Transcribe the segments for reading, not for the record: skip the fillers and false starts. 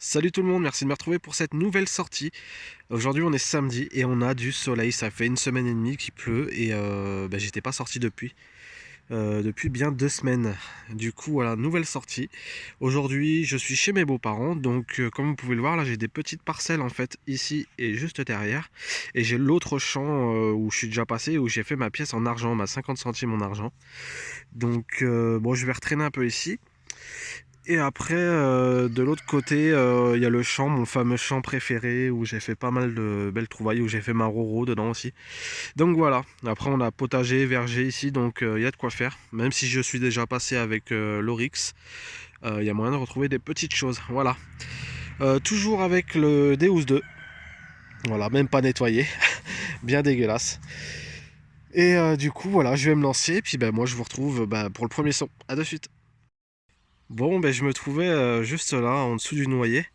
Salut tout le monde, merci de me retrouver pour cette nouvelle sortie. Aujourd'hui on est samedi et on a du soleil, ça fait une semaine et demie qu'il pleut et j'étais pas sorti depuis bien 2 semaines. Du coup voilà, nouvelle sortie. Aujourd'hui je suis chez mes beaux-parents, donc comme vous pouvez le voir là j'ai des petites parcelles en fait ici et juste derrière. Et j'ai l'autre champ où je suis déjà passé, où j'ai fait ma pièce en argent, ma 50 centimes en argent. Donc bon, je vais retraîner un peu ici. Et après, de l'autre côté, il y a le champ, mon fameux champ préféré, où j'ai fait pas mal de belles trouvailles, où j'ai fait ma roro dedans aussi. Donc voilà, après on a potager, verger ici, donc il y a de quoi faire. Même si je suis déjà passé avec l'Oryx, il y a moyen de retrouver des petites choses. Voilà. Toujours avec le Deus 2. Voilà, même pas nettoyé. Bien dégueulasse. Et du coup, voilà, je vais me lancer. Puis ben, moi, je vous retrouve pour le premier son. À de suite. Bon, ben, je me trouvais juste là, en dessous du noyer.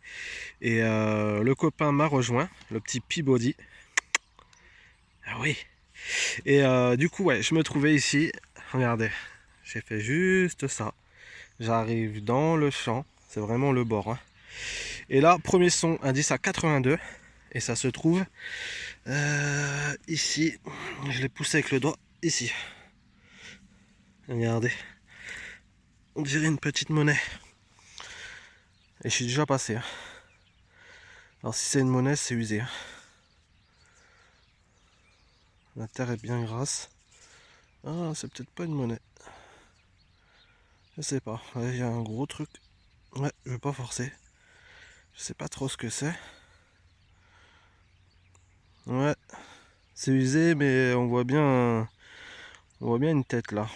Et le copain m'a rejoint, le petit Peabody. Ah oui. Et du coup, ouais, je me trouvais ici. Regardez, j'ai fait juste ça. J'arrive dans le champ. C'est vraiment le bord, hein. Et là, premier son, indice à 82. Et ça se trouve ici. Je l'ai poussé avec le doigt. Ici. Regardez. On dirait une petite monnaie. Et je suis déjà passé, hein. Alors si c'est une monnaie, c'est usé, hein. La terre est bien grasse. Ah, c'est peut-être pas une monnaie. Je sais pas. Il y a un gros truc. Ouais, je vais pas forcer. Je sais pas trop ce que c'est. Ouais, c'est usé, mais on voit bien une tête là.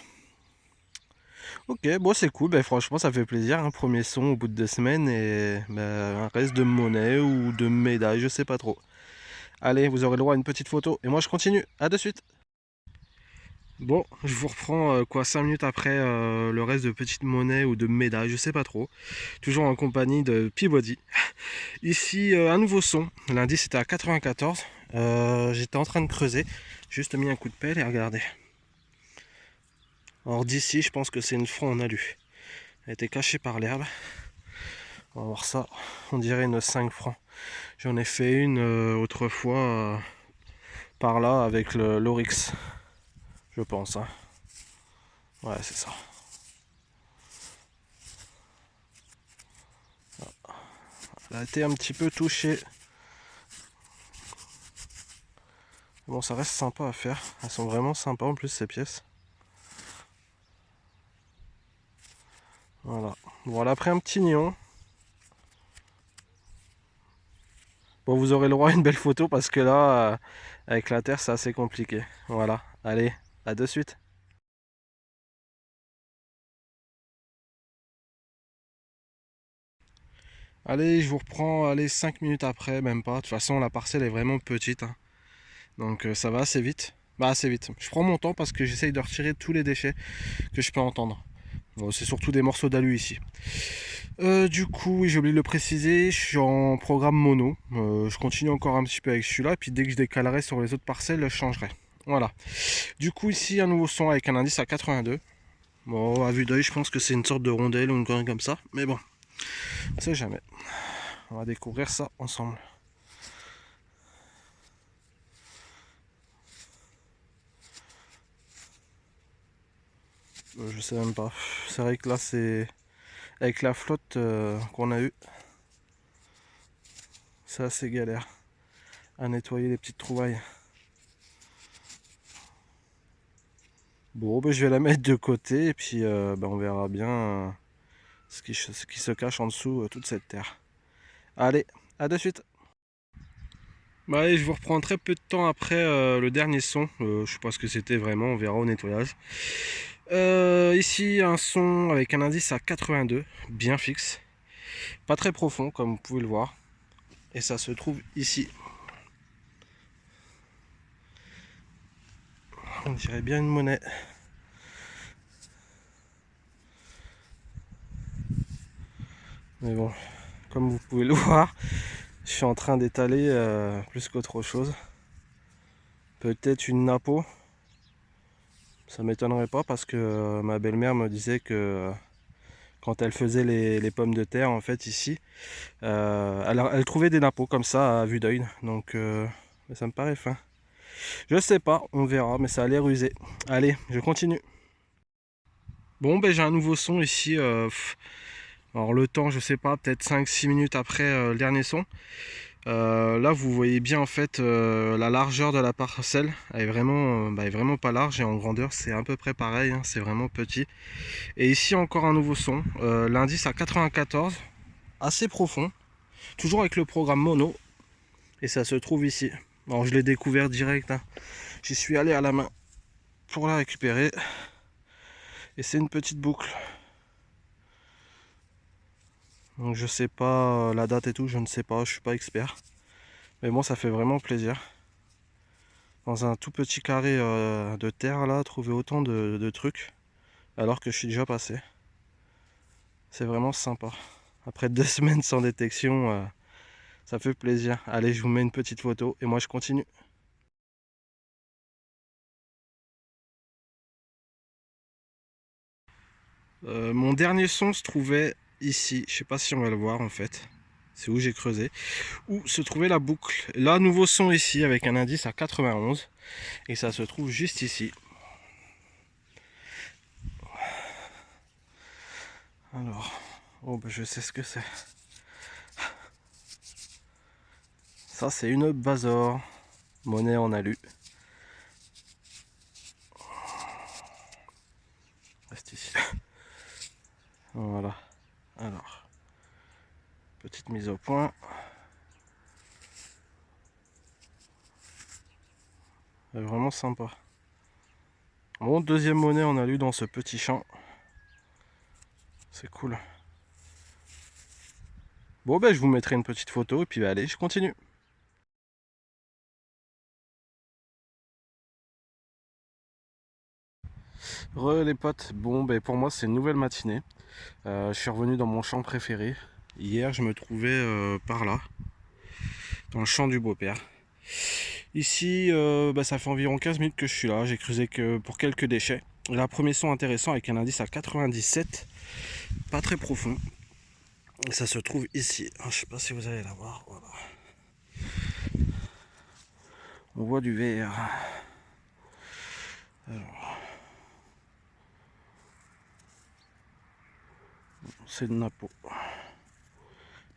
Ok, bon c'est cool. Franchement, ça fait plaisir. Un premier son au bout de 2 semaines et un reste de monnaie ou de médaille, je sais pas trop. Allez, vous aurez le droit à une petite photo. Et moi, je continue. À de suite. Bon, je vous reprends 5 minutes après le reste de petites monnaies ou de médailles, je sais pas trop. Toujours en compagnie de Peabody. Ici, un nouveau son. Lundi, c'était à 94. J'étais en train de creuser. Juste mis un coup de pelle et regardez. Alors d'ici, je pense que c'est une franc en alu. Elle était cachée par l'herbe. On va voir ça. On dirait une 5 francs. J'en ai fait une autrefois par là avec l'Oryx. Je pense, hein. Ouais, c'est ça. Elle a été un petit peu touchée. Bon, ça reste sympa à faire. Elles sont vraiment sympas en plus, ces pièces. Voilà. Voilà, après un petit néon. Bon, vous aurez le droit à une belle photo parce que là, avec la terre, c'est assez compliqué. Voilà. Allez, à de suite. Allez, je vous reprends, allez, 5 minutes après, même pas. De toute façon, la parcelle est vraiment petite, hein. Donc ça va assez vite. Bah, assez vite. Je prends mon temps parce que j'essaye de retirer tous les déchets que je peux entendre. Bon, c'est surtout des morceaux d'alu ici. Du coup, oui, j'ai oublié de le préciser, je suis en programme mono. Je continue encore un petit peu avec celui-là, et puis dès que je décalerai sur les autres parcelles, je changerai. Voilà. Du coup, ici, un nouveau son avec un indice à 82. Bon, à vue d'œil, je pense que c'est une sorte de rondelle ou une connerie comme ça, mais bon, on sait jamais. On va découvrir ça ensemble. Je sais même pas. C'est vrai que là, c'est avec la flotte qu'on a eue, c'est assez galère à nettoyer les petites trouvailles. Bon, je vais la mettre de côté et puis on verra bien ce qui se cache en dessous toute cette terre. Allez, à de suite. Bah allez, je vous reprends très peu de temps après le dernier son. Je sais pas ce que c'était vraiment, on verra au nettoyage. Ici, un son avec un indice à 82, bien fixe. Pas très profond, comme vous pouvez le voir. Et ça se trouve ici. On dirait bien une monnaie. Mais bon, comme vous pouvez le voir, je suis en train d'étaler plus qu'autre chose. Peut-être une napo. Ça m'étonnerait pas parce que ma belle-mère me disait que quand elle faisait les pommes de terre en fait ici. Elle trouvait des nappos comme ça à vue d'œil, donc ça me paraît fin. Je sais pas, on verra, mais ça a l'air usé. Allez, je continue. Bon, ben j'ai un nouveau son ici. Alors le temps, je sais pas, peut-être 5-6 minutes après le dernier son. Là, vous voyez bien en fait la largeur de la parcelle. Elle est vraiment pas large et en grandeur, c'est à peu près pareil. Hein, c'est vraiment petit. Et ici, encore un nouveau son. L'indice à 94, assez profond. Toujours avec le programme mono. Et ça se trouve ici. Alors je l'ai découvert direct. Hein. J'y suis allé à la main pour la récupérer. Et c'est une petite boucle. Donc je sais pas la date et tout, je ne sais pas, je suis pas expert. Mais bon, ça fait vraiment plaisir. Dans un tout petit carré de terre là, trouver autant de trucs alors que je suis déjà passé. C'est vraiment sympa. Après 2 semaines sans détection, ça fait plaisir. Allez, je vous mets une petite photo et moi je continue. Mon dernier son se trouvait ici. Je sais pas si on va le voir en fait. C'est où j'ai creusé. Où se trouvait la boucle. Là, nouveau son ici avec un indice à 91. Et ça se trouve juste ici. Alors, oh bah je sais ce que c'est. Ça c'est une Bazor. Monnaie en alu. Reste ici. Voilà. Alors, petite mise au point. C'est vraiment sympa. Bon, deuxième monnaie en alu dans ce petit champ. C'est cool. Bon, ben je vous mettrai une petite photo et puis allez, je continue. Les potes, bon ben pour moi c'est une nouvelle matinée. Je suis revenu dans mon champ préféré. Hier je me trouvais par là, dans le champ du beau-père. Ici ça fait environ 15 minutes que je suis là, j'ai creusé que pour quelques déchets. Là, premier son intéressant avec un indice à 97, pas très profond. Et ça se trouve ici. Je sais pas si vous allez la voir. Voilà. On voit du verre. Alors, c'est une napo.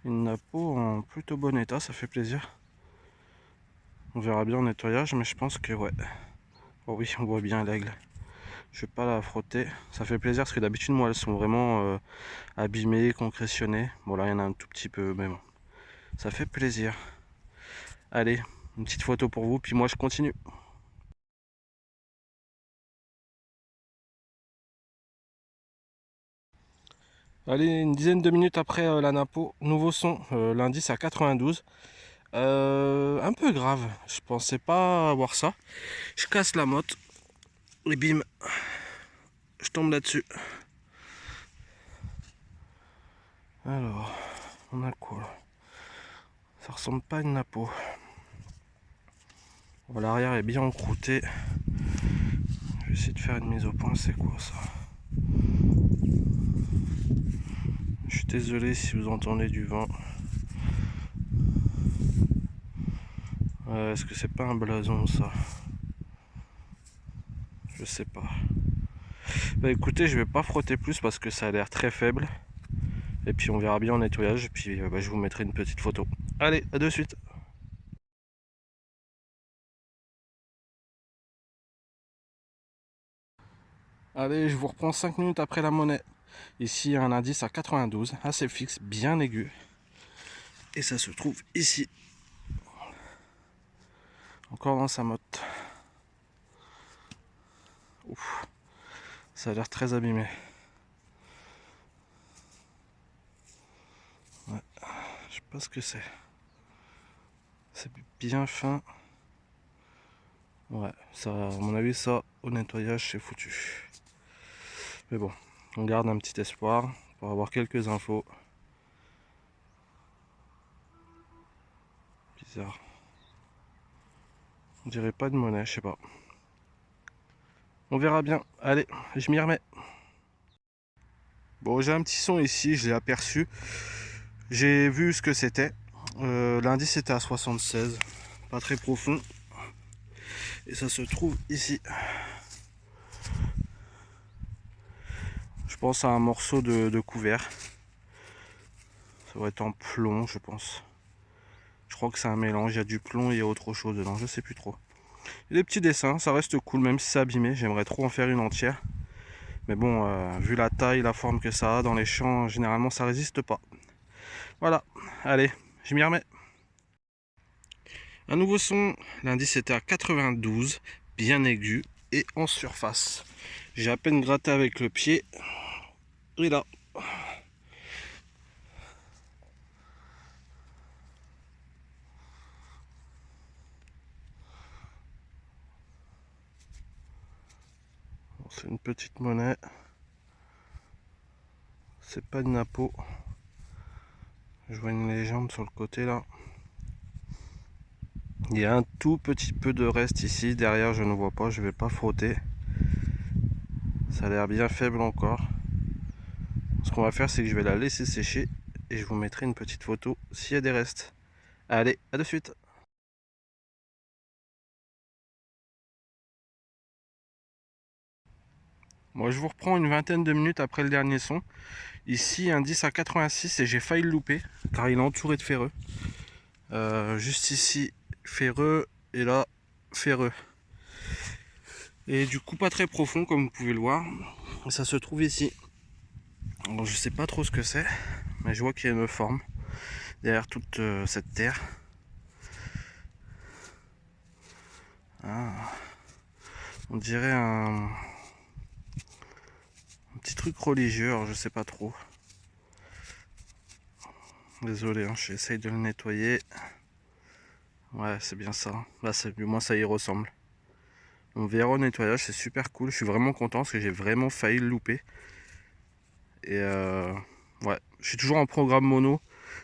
Une napo en plutôt bon état, ça fait plaisir. On verra bien au nettoyage, mais je pense que ouais. Oh oui, on voit bien l'aigle. Je vais pas la frotter. Ça fait plaisir parce que d'habitude, moi, elles sont vraiment abîmées, concrétionnées. Bon, là, il y en a un tout petit peu, mais bon. Ça fait plaisir. Allez, une petite photo pour vous, puis moi, je continue. Allez, une dizaine de minutes après la napo, nouveau son, l'indice à 92. Un peu grave, je pensais pas avoir ça. Je casse la motte et bim, je tombe là-dessus. Alors, on a quoi là? Ça ressemble pas à une napo. Bon, l'arrière est bien encrouté. Je vais essayer de faire une mise au point, c'est quoi ça? Je suis désolé si vous entendez du vent. Est-ce que c'est pas un blason ça? Je sais pas. Bah écoutez, je vais pas frotter plus parce que ça a l'air très faible. Et puis on verra bien en nettoyage. Et puis je vous mettrai une petite photo. Allez, à de suite. Allez, je vous reprends 5 minutes après la monnaie. Ici, un indice à 92, assez fixe, bien aigu. Et ça se trouve ici. Encore dans sa motte. Ouf, ça a l'air très abîmé. Ouais, je sais pas ce que c'est. C'est bien fin. Ouais, ça, à mon avis, ça, au nettoyage, c'est foutu. Mais bon, on garde un petit espoir pour avoir quelques infos. Bizarre. On dirait pas de monnaie, je sais pas. On verra bien. Allez, je m'y remets. Bon, j'ai un petit son ici, je l'ai aperçu. J'ai vu ce que c'était. L'indice était à 76, pas très profond. Et ça se trouve ici. Je pense à un morceau de couvert. Ça va être en plomb, je pense. Je crois que c'est un mélange, il y a du plomb et il y a autre chose dedans, je sais plus trop. Il y a des petits dessins, ça reste cool, même si c'est abîmé. J'aimerais trop en faire une entière. Mais bon, vu la taille, la forme que ça a dans les champs, généralement ça résiste pas. Voilà, allez, je m'y remets. Un nouveau son, l'indice était à 92, bien aigu et en surface. J'ai à peine gratté avec le pied. Et là. C'est une petite monnaie. C'est pas de Napo. Je vois une légende sur le côté là. Il y a un tout petit peu de reste ici. Derrière, je ne vois pas. Je vais pas frotter. Ça a l'air bien faible encore. Ce qu'on va faire, c'est que je vais la laisser sécher et je vous mettrai une petite photo s'il y a des restes. Allez, à de suite. Moi, je vous reprends une vingtaine de minutes après le dernier son. Ici, indice à 86 et j'ai failli le louper car il est entouré de ferreux. Juste ici, ferreux et là, ferreux. Et du coup, pas très profond comme vous pouvez le voir. Ça se trouve ici. Alors, je sais pas trop ce que c'est, mais je vois qu'il y a une forme derrière toute cette terre. Ah, on dirait un petit truc religieux, alors je sais pas trop. Désolé, hein, j'essaye de le nettoyer. Ouais, c'est bien ça. Là, du moins, ça y ressemble. On verra au nettoyage, c'est super cool. Je suis vraiment content parce que j'ai vraiment failli le louper. Et ouais, je suis toujours en programme mono.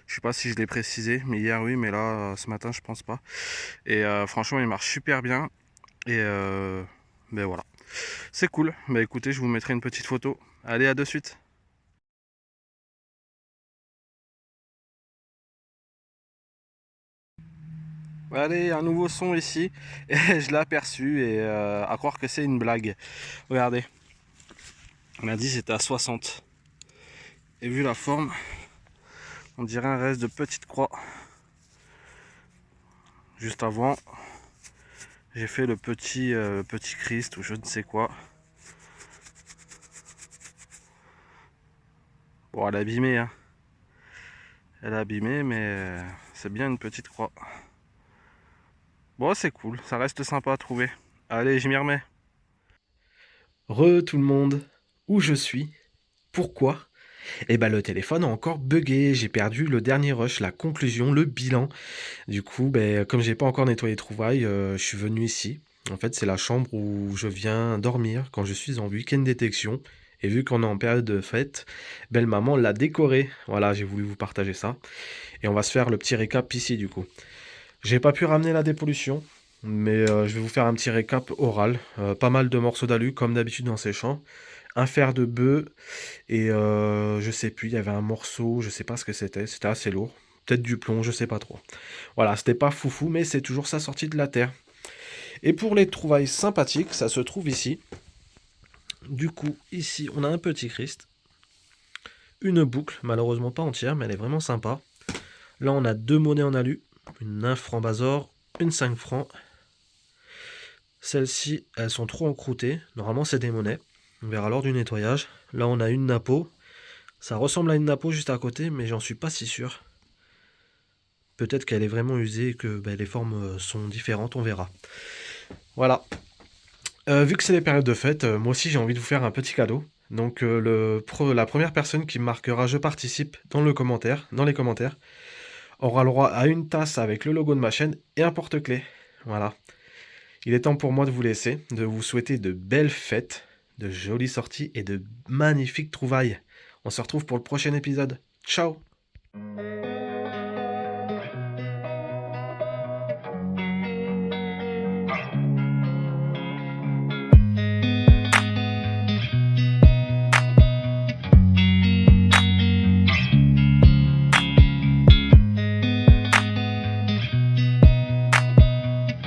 Je sais pas si je l'ai précisé, mais hier oui, mais là, ce matin, je pense pas. Et franchement, il marche super bien. Et ben voilà. C'est cool. Bah écoutez, je vous mettrai une petite photo. Allez, à de suite. Allez, un nouveau son ici. Et je l'ai aperçu et à croire que c'est une blague. Regardez. On a dit c'était à 60. Et vu la forme, on dirait un reste de petite croix. Juste avant, j'ai fait le petit Christ ou je ne sais quoi. Bon, elle est abîmée, hein. Elle est abîmée, mais c'est bien une petite croix. Bon, c'est cool, ça reste sympa à trouver. Allez, je m'y remets. Re tout le monde, où je suis? Pourquoi? Eh ben le téléphone a encore bugué, j'ai perdu le dernier rush, la conclusion, le bilan. Du coup, ben, comme j'ai pas encore nettoyé Trouvaille, je suis venu ici. En fait, c'est la chambre où je viens dormir quand je suis en week-end détection. Et vu qu'on est en période de fête, belle maman l'a décoré. Voilà, j'ai voulu vous partager ça. Et on va se faire le petit récap ici du coup. J'ai pas pu ramener la dépollution, mais je vais vous faire un petit récap oral. Pas mal de morceaux d'alu comme d'habitude dans ces champs. Un fer de bœuf et je sais plus, il y avait un morceau, je sais pas ce que c'était assez lourd. Peut-être du plomb, je sais pas trop. Voilà, c'était pas foufou, mais c'est toujours ça sorti de la terre. Et pour les trouvailles sympathiques, ça se trouve ici. Du coup, ici, on a un petit Christ. Une boucle, malheureusement pas entière, mais elle est vraiment sympa. Là, on a deux monnaies en alu. Une 1 franc Bazor, une 5 francs. Celles-ci, elles sont trop encroûtées. Normalement, c'est des monnaies. On verra lors du nettoyage. Là, on a une Napo. Ça ressemble à une Napo juste à côté, mais j'en suis pas si sûr. Peut-être qu'elle est vraiment usée et que les formes sont différentes, on verra. Voilà. Vu que c'est les périodes de fête, moi aussi j'ai envie de vous faire un petit cadeau. Donc la première personne qui me marquera je participe dans les commentaires, aura le droit à une tasse avec le logo de ma chaîne et un porte-clés. Voilà. Il est temps pour moi de vous laisser, de vous souhaiter de belles fêtes, de jolies sorties et de magnifiques trouvailles. On se retrouve pour le prochain épisode. Ciao!